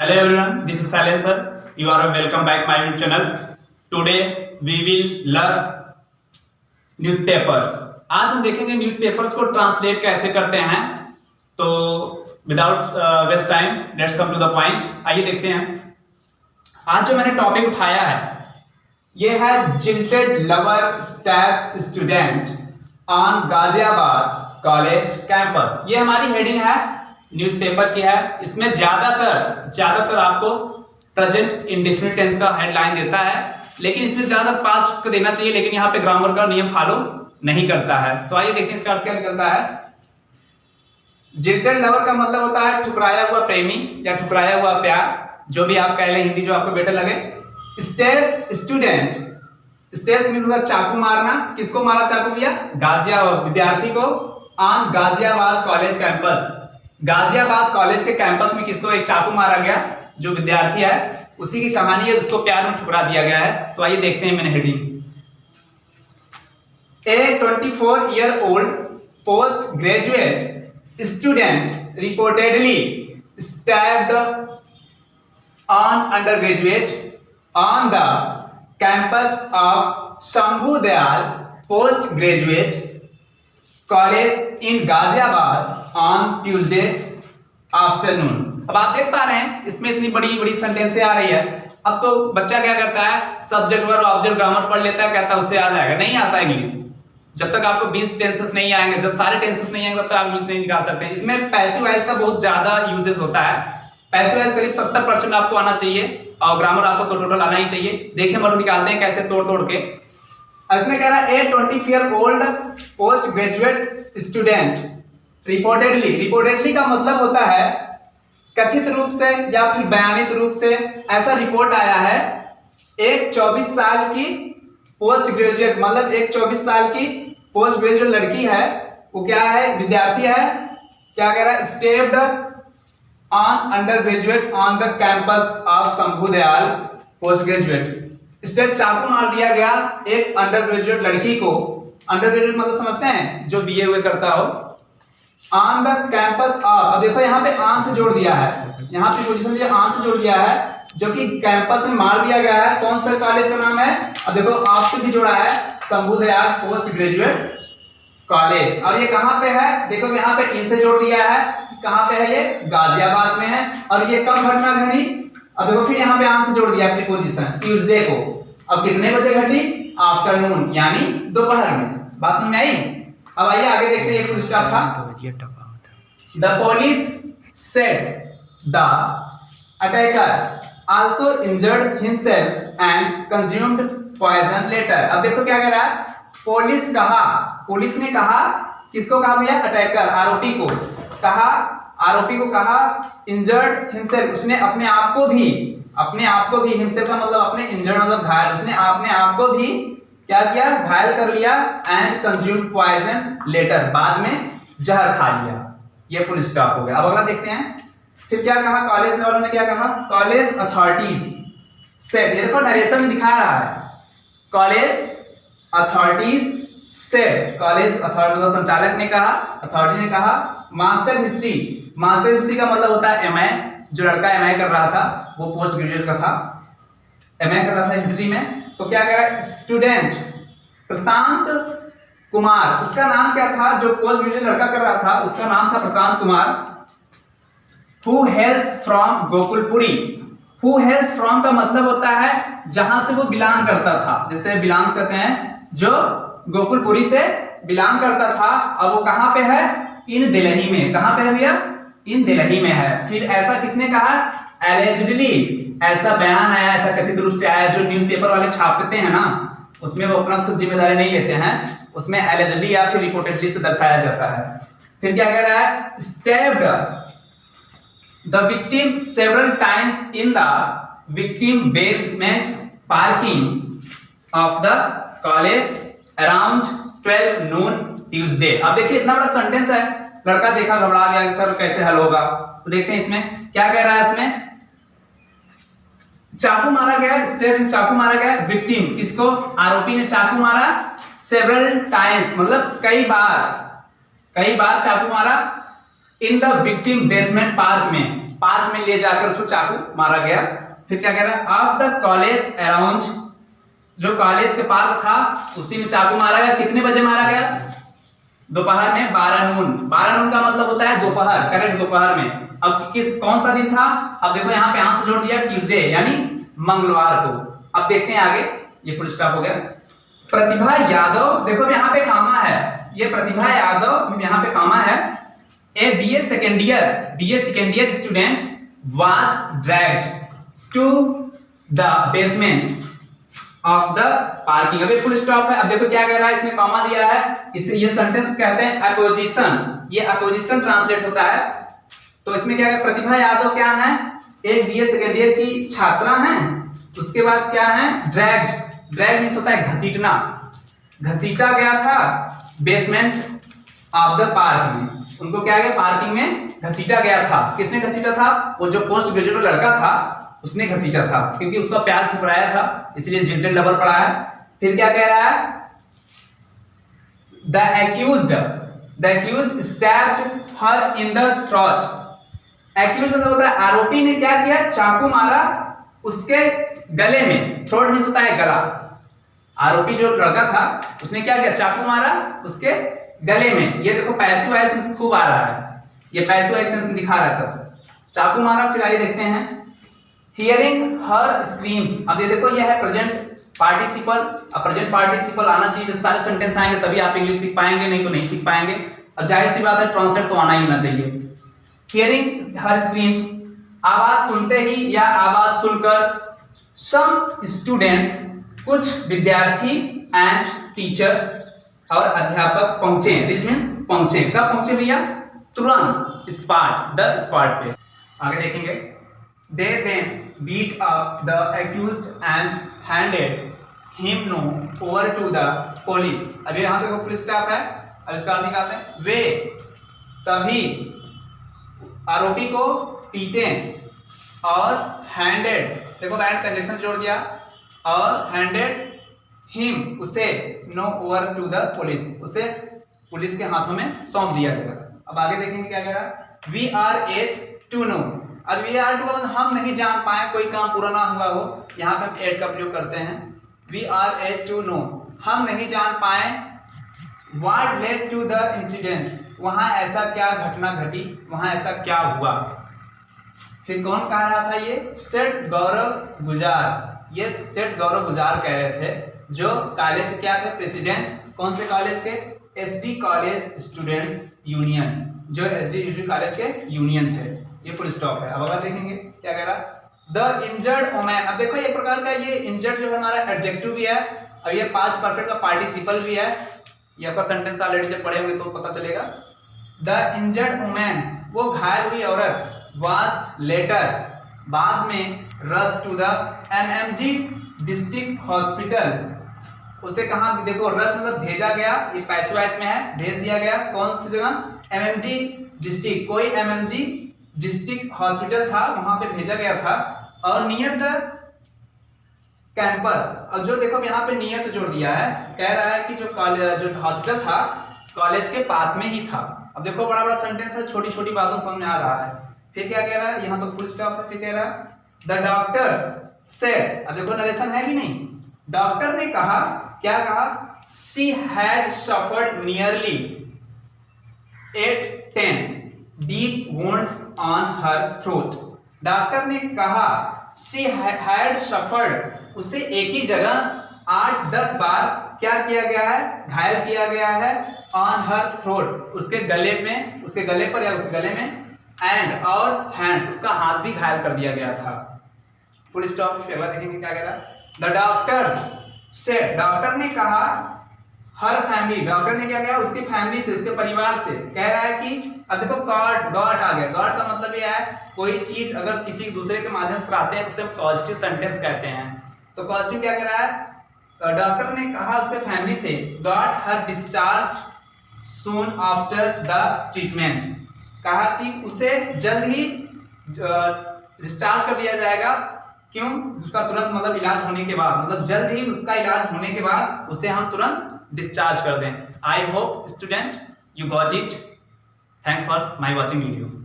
Hello everyone, this is Salen sir. You are welcome back my YouTube channel. Today we will learn newspapers. आज हम देखेंगे newspapers को translate कैसे करते हैं। तो without waste time let's come to the point. आइए देखते हैं। आज जो मैंने टॉपिक उठाया है ये है jilted lover stabs student on Ghaziabad college campus. ये हमारी हेडिंग है, न्यूज़पेपर की है। इसमें ज्यादातर आपको प्रेजेंट इंडेफिनिट टेंस का हेडलाइन देता है, लेकिन इसमें ज्यादा पास्ट का देना चाहिए, लेकिन यहाँ पे ग्रामर का नियम फॉलो नहीं करता है। तो आइए देखते हैं इसका अर्थ क्या निकलता है। जिल्टेड लवर का मतलब होता है ठुकराया हुआ प्रेमी या ठुकराया हुआ प्यार, जो भी आप कह लें, हिंदी जो आपको बेटर लगे। स्टेप्स स्टूडेंट, स्टेप्स मीन चाकू मारना। किसको मारा चाकू भैया? गाजियाबाद विद्यार्थी को। On Ghaziabad college campus, Ghaziabad college के कैंपस में किसको एक चाकू मारा गया, जो विद्यार्थी है उसी की कहानी है, उसको प्यार में ठुकरा दिया गया है। तो आइए देखते हैं मैंने heading. A 24-year-old post-graduate student reportedly stabbed an undergraduate on the campus of Shambhu Dayal Postgraduate College in Ghaziabad on Tuesday afternoon। अब आप देख पा रहे हैं इसमें इतनी बड़ी बड़ी सेंटेंसें आ रही है। अब तो बच्चा क्या करता है, सब्जेक्ट वर्ब ऑब्जेक्ट ग्रामर पढ़ लेता है, कहता है उससे याद आएगा। नहीं आता इंग्लिश। जब तक आपको 20 टेंसेस नहीं आएंगे, जब सारे टेंसेस नहीं आएंगे, तब तक आप इंग्लिश नहीं निकाल सकते। इसमें पैसिव वॉइस का बहुत ज्यादा यूजेस होता है। पैसिव वॉइस करीब 70% आपको आना चाहिए और ग्रामर आपको तो टोटल आना ही चाहिए। देखिए हम लोग निकालते हैं कैसे तोड़ के। इसमें कह रहा है ए 24-year-old post graduate student reportedly का मतलब होता है कथित रूप से या फिर बयानित रूप से ऐसा रिपोर्ट आया है। एक 24 साल की पोस्ट ग्रेजुएट, मतलब एक 24 साल की पोस्ट ग्रेजुएट लड़की है, वो क्या है, विद्यार्थी है। क्या कह रहा है, stepped on under graduate on the campus of Shambhu Dayal post graduate. Step चाकू मार दिया गया एक अंडर ग्रेजुएट लड़की को। अंडर ग्रेजुएट मतलब समझते हैं, जो बीए हुए करता हो। ऑन द कैंपस ऑफ, अब देखो यहाँ पे ऑन से जोड़ दिया है, यहाँ पे पोजीशन दिया ऑन से जोड़ दिया है, जो कि कैंपस में मार दिया गया है। कौन सा कॉलेज का नाम है? अब देखो ऑफ से भी जोड़ा है, Shambhu Dayal post graduate college. और ये कहाँ पे है? देखो यहाँ पे इन से जोड़ दिया है, कहाँ पे है ये? गाजियाबाद में है। और ये कब घटना घटी? अब देखो फिर यहाँ पे ऑन से जोड़ दिया प्रीपोजिशन, ट्यूसडे को। अब कितने बजे घटी? आफ्टरनून, यानी दोपहर में। बात समझ में आई? अब आइए आगे देखते हैं। ये फुल स्टॉप था। The police said the attacker also injured himself and consumed poison later. अब देखो क्या कह रहा है, पुलिस कहा, पुलिस ने कहा, किसको कहा भैया? अटैकर, आरोपी को कहा, आरोपी को कहा इंजर्ड हिमसेल्फ, उसने अपने आप को भी हिमसेल्फ का मतलब अपने इंजर्ड मतलब घायल, उसने अपने आप को भी क्या किया? घायल कर लिया। एंड कंज्यूम्ड पॉइजन लेटर, बाद में जहर खा लिया। ये फुल स्टॉप हो गया। अब अगला देखते हैं। फिर क्या कहा कॉलेज वालों ने? क्या कहा? कॉलेज अथॉरिटीज सेड, ये देखो नरेशन में दिखा रहा है, college authorities said, college authority मतलब संचालक ने कहा, अथॉरिटी ने कहा, मास्टर हिस्ट्री, मास्टर हिस्ट्री का मतलब होता है एमए, जो लड़का एमए कर रहा था वो पोस्ट ग्रेजुएट का था, एमए कर रहा था हिस्ट्री में। तो क्या कह रहा है, स्टूडेंट प्रशांत कुमार, उसका नाम क्या था, जो पोस्ट ग्रेजुएट लड़का कर रहा था उसका नाम था Prashant Kumar. Who hails from Gokulpuri, Who hails from का मतलब होता है जहां से वो बिलोंग करता था, जैसे बिलोंग्स कहते हैं, जो गोकुलपुरी से बिलोंग करता था। अब वो कहां पे है? इन दिल्ली में। कहां पे है भैया? इन दिल्ली में है। फिर ऐसा किसने कहा? एलिजिडली, ऐसा बयान आया, ऐसा कथित रूप से आया। जो न्यूज़पेपर वाले छापते हैं ना, उसमें वो अपना खुद जिम्मेदारी नहीं लेते हैं, उसमें एलिजिडली या फिर रिपोर्टेडली से दर्शाया जाता है। फिर क्या कह रहा है, stepped the victim several times in the victim basement parking of the college around 12 noon Tuesday. अब देखिए इतना बड़ा सेंटेंस है, लड़का देखा घबरा गया कि सर कैसे हल होगा। तो देखते हैं इसमें क्या कह रहा है। इसमें चाकू मारा गया, स्टेप चाकू मारा गया, विक्टिम किसको? आरोपी ने चाकू मारा, सेवरल टाइम्स मतलब कई बार चाकू मारा in the victim basement park में ले जाकर उसको चाकू मारा गया। फिर क्या कह रहा है, ऑफ द कॉलेज अराउंड, जो कॉलेज के पार्क था उसी में चाकू मारा गया। कितने बजे मारा गया, दोपहर में 12 नून। 12 नून का मतलब होता है दोपहर, करेक्ट, दोपहर में। अब कौन सा दिन था, अब देखो यहाँ पे आंसर जोड़ दिया ट्यूसडे यानी मंगलवार को। अब देखते हैं आगे, ये फुल स्टॉप हो गया। प्रतिभा यादव, देखो यहाँ पे कामा है, ये प्रतिभा यादव यहाँ पे कामा है। A BA second year student was dragged to the basement of the parking. अभी फुल स्टॉप है। अब देखो क्या कह रहा है, इसमें कॉमा दिया है, इसे ये सेंटेंस कहते हैं अपोजिशन, ये अपोजिशन ट्रांसलेट होता है। तो इसमें क्या है, प्रतिभा यादव क्या है, एक बीए सेकेंड ईयर की छात्रा हैं। उसके बाद क्या है, ड्रैग मींस होता है घसीटना, घसीटा गया था बेसमेंट ऑफ द पार्क में। उनको क्या गया, पार्किंग में घसीटा गया था। किसने घसीटा था, वो जो पोस्ट ग्रेजुएट लड़का था उसने घसीटा था, क्योंकि उसका प्यार ठुकराया था, इसलिए जिल्टेड लवर पड़ा है। फिर क्या कह रहा है, the accused stabbed her in the throat। Accuse मतलब होता है आरोपी ने क्या किया, चाकू मारा उसके गले में। थ्रोट मींस होता है गला। आरोपी जो लड़का था उसने क्या किया, चाकू मारा उसके गले में। ये देखो पैसिव वॉइस सेंस खूब आ रहा है, ये पैसिव वॉइस सेंस दिखा रहा है सब, चाकू मारा। फिर आइए देखते हैं, हियरिंग हर स्क्रीम्स। अब ये देखो ये है प्रेजेंट पार्टिसिपल। अब प्रेजेंट पार्टिसिपल आना चाहिए, जब सारे सेंटेंस आएंगे तभी आप इंग्लिश सीख पाएंगे, नहीं तो नहीं सीख पाएंगे। और जाहिर सी बात है ट्रांसलेट तो आना ही होना चाहिए। हियरिंग हर स्क्रीम्स, आवाज सुनते ही या आवाज सुनकर। सम स्टूडेंट्स, कुछ विद्यार्थी, एंड टीचर्स और अध्यापक पहुंचे। दिस मींस पहुंचे, कब पहुंचे भैया, तुरंत, स्पॉट, द स्पॉट पे। आगे देखेंगे, they then beat up the accused and handed him over to the police। अभी यहाँ तक फुल स्टॉप है। अब इसका अर्थ निकालते हैं, वे तभी आरोपी को पीटे और हैंडेड, देखो हैंड कंजक्शन जोड़ दिया, और हैंडेड हिम, उसे, no over to the police, उसे पुलिस के हाथों में सौंप दिया गया। अब आगे देखेंगे क्या कह रहा है, we are yet to know. अब वी आर टू का मतलब हम नहीं जान पाए, कोई काम पूरा ना हुआ हो, यहाँ पे हम एट का प्रयोग करते हैं। We are yet to know, हम नहीं जान पाए। What led to the incident, वहां ऐसा क्या घटना घटी, वहां ऐसा क्या हुआ। फिर कौन कह रहा था, ये सेठ गौरव गुजार। ये सेठ गौरव गुजार कह रहे थे, जो कॉलेज के क्या थे, प्रेसिडेंट, कौन से कॉलेज के, एसडी कॉलेज स्टूडेंट्स यूनियन, जो एसडी कॉलेज के यूनियन थे। ये फुल स्टॉप है। अब अगर देखेंगे क्या कह रहा, द इंजर्ड वुमेन। अब देखो एक प्रकार का ये इंजर्ड जो है हमारा एडजेक्टिव भी है, और ये पास्ट परफेक्ट का पार्टिसिपल भी है। ये आपका सेंटेंस ऑलरेडी जब पढ़े होंगे तो पता चलेगा। द इंजर्ड वुमेन, वो घायल हुई औरत, वाज लेटर, बाद में, rush to the MMG district hospital. उसे कहाँ, देखो रश मतलब भेजा गया, ये पैसिव वॉइस में है, भेज दिया गया। कौन सी जगह, एमएमजी डिस्ट्रिक्ट, कोई एमएमजी डिस्ट्रिक्ट हॉस्पिटल था, वहां पे भेजा गया था। और नियर द कैंपस, और जो देखो यहाँ पे नियर से जोड़ दिया है, कह रहा है कि जो हॉस्पिटल था कॉलेज के पास में ही था। अब देखो बड़ा बड़ा सेंटेंस है, छोटी छोटी बातों समझ में आ रहा है। फिर क्या कह रहा है, यहाँ तो फुल स्टॉप है। फिर कह रहा है, द डॉक्टर्स सेड। अब देखो नरेशन है कि नहीं, डॉक्टर ने कहा, क्या कहा, she had suffered nearly 8-10 deep wounds on her throat. Doctor ने कहा, शी हैड सफर्ड, उसे एक ही जगह 8-10 बार क्या किया गया है, घायल किया गया है, ऑन हर थ्रोट, उसके गले में, उसके गले पर या उसके गले में, एंड और हैंड्स, उसका हाथ भी घायल कर दिया गया था। Full stop. अगला देखेंगे क्या कह रहा है, द डॉक्टर्स सेड, डॉक्टर ने कहा, हर फैमिली, डॉक्टर ने क्या कहा, उसकी फैमिली से, उसके परिवार से। कह रहा है कि अब देखो गॉड आ गया। गॉड का मतलब यह है, कोई चीज अगर किसी दूसरे के माध्यम से आते हैं तो उसे पॉजिटिव सेंटेंस कहते हैं। तो पॉजिटिव क्या कह रहा है, डॉक्टर ने कहा उसके फैमिली से, got her discharge soon after the treatment, कहा कि उसे जल्द ही डिस्चार्ज कर दिया जाएगा। क्यों, उसका तुरंत मतलब इलाज होने के बाद, मतलब जल्द ही उसका इलाज होने के बाद उसे हम तुरंत डिस्चार्ज कर दें। I hope student you got it. Thanks for my watching video.